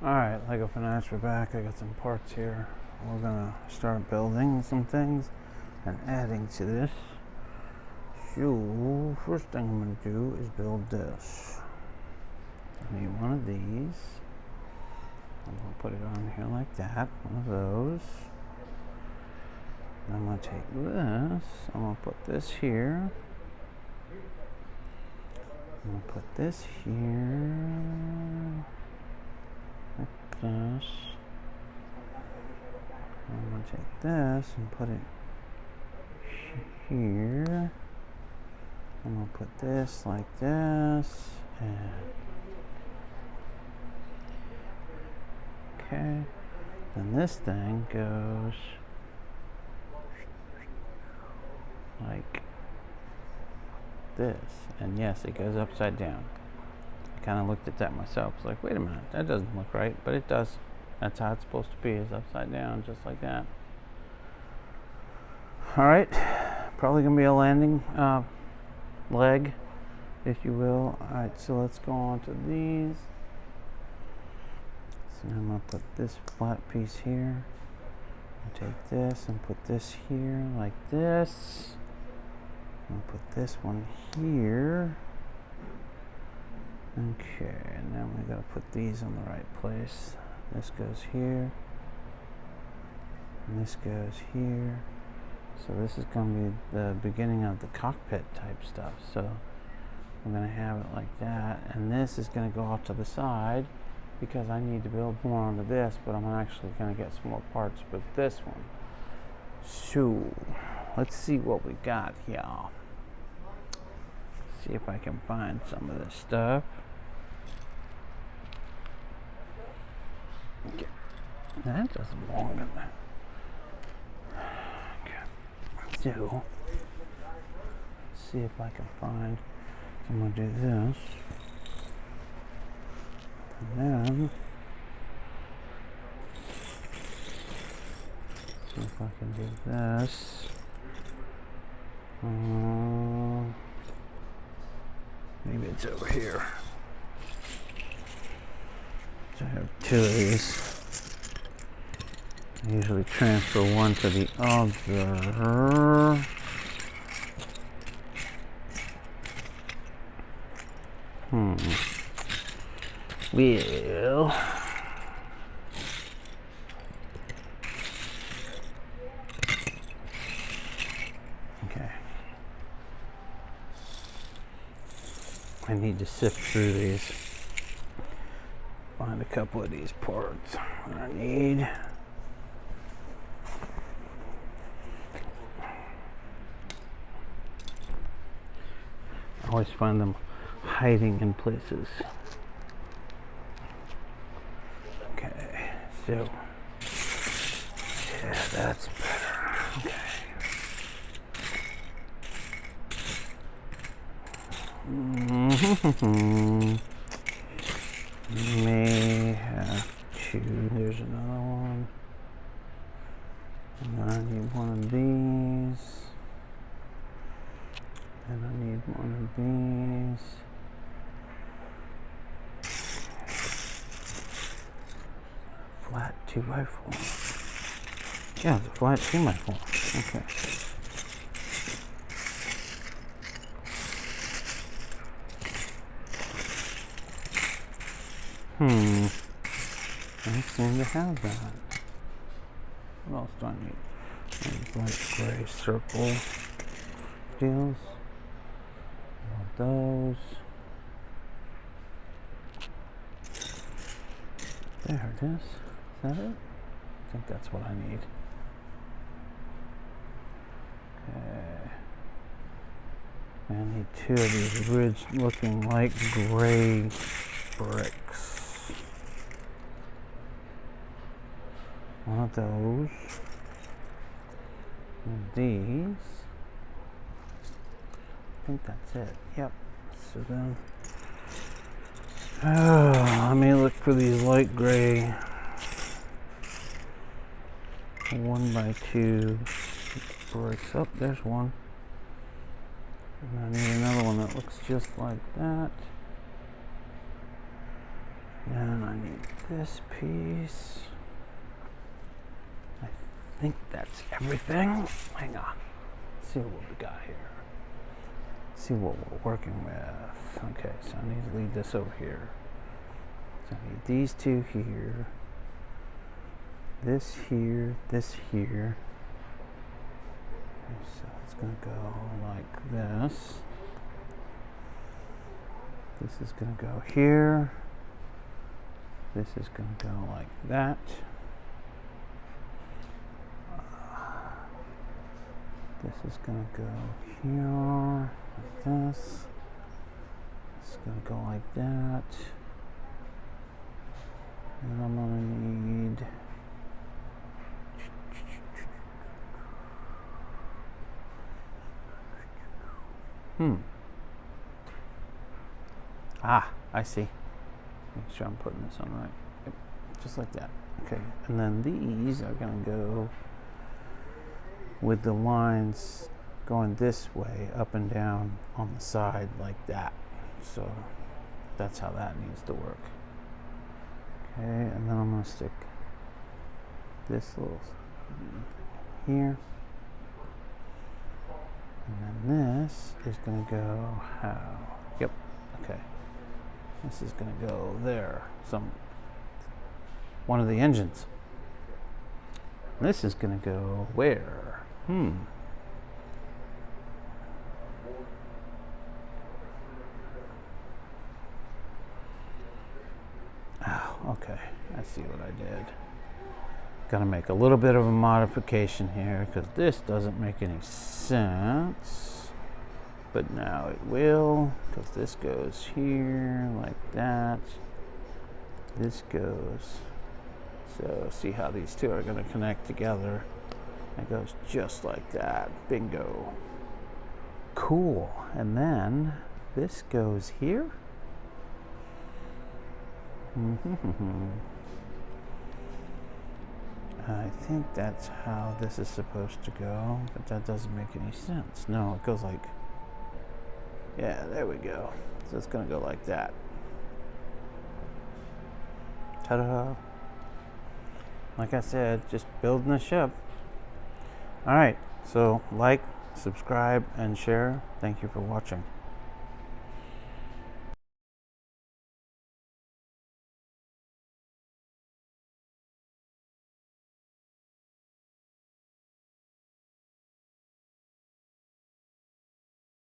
Alright, Lego Fanatics, we're back. I got some parts here. We're gonna start building some things and adding to this. So, first thing I'm gonna do is build this. I need one of these. I'm gonna put it on here like that, one of those. And I'm gonna take this, I'm gonna put this here. I'm gonna put this here. Like this. I'm going to take this and put it here. I'm going to put this like this. And okay. Then this thing goes like this. And yes, it goes upside down. I kind of looked at that myself. It's like, wait a minute, that doesn't look right, but it does. That's how it's supposed to be, is upside down, just like that. All right, probably gonna be a landing leg, if you will. All right, so let's go on to these. So I'm gonna put this flat piece here. I'll take this and put this here like this. I'm gonna put this one here. Okay, and then we gotta put these in the right place. This goes here, and this goes here. So this is gonna be the beginning of the cockpit type stuff. So I'm gonna have it like that, and this is gonna go off to the side because I need to build more onto this, but I'm actually gonna get some more parts with this one. So let's see what we got here. See if I can find some of this stuff. Okay. That doesn't belong in there. Okay. So, let's see if I can find. I'm going to do this. And then, see if I can do this. Maybe it's over here. So I have two of these. I usually transfer one to the other. Well, okay. I need to sift through these. Find a couple of these parts that I need. I always find them hiding in places. Okay, so yeah, that's better. Okay. May have to. There's another one. And I need one of these. And I need one of these. Flat 2x4. Yeah, it's a flat 2x4. Okay. I seem to have that. What else do I need? These light gray circle deals. Those. There it is. Is that it? I think that's what I need. Okay. I need two of these ridge looking like gray bricks. One of those. And these. I think that's it. Yep. So then, let me look for these light gray 1x2 bricks. Oh, there's one. And I need another one that looks just like that. And I need this piece. I think that's everything. Hang on. Let's see what we got here. See what we're working with. Okay, so I need to leave this over here. So I need these two here. This here, this here. So it's going to go like this. This is going to go here. This is going to go like that. This is going to go here, like this. It's going to go like that. And I'm going to need I see. Make sure I'm putting this on right. Yep. Just like that. Okay. And then these are going to go with the lines going this way, up and down on the side like that. So that's how that needs to work. Okay. And then I'm going to stick this little here. And then this is going to go how? Yep. Okay. This is going to go there. One of the engines. This is going to go where? Oh, okay. I see what I did. Got to make a little bit of a modification here because this doesn't make any sense. But now it will, because this goes here like that. This goes. So see how these two are going to connect together. It goes just like that. Bingo. Cool. And then this goes here. I think that's how this is supposed to go, but that doesn't make any sense. No, it goes like, yeah, there we go. So it's going to go like that. Ta-da! Like I said, just building a ship. All right, so like, subscribe, and share. Thank you for watching.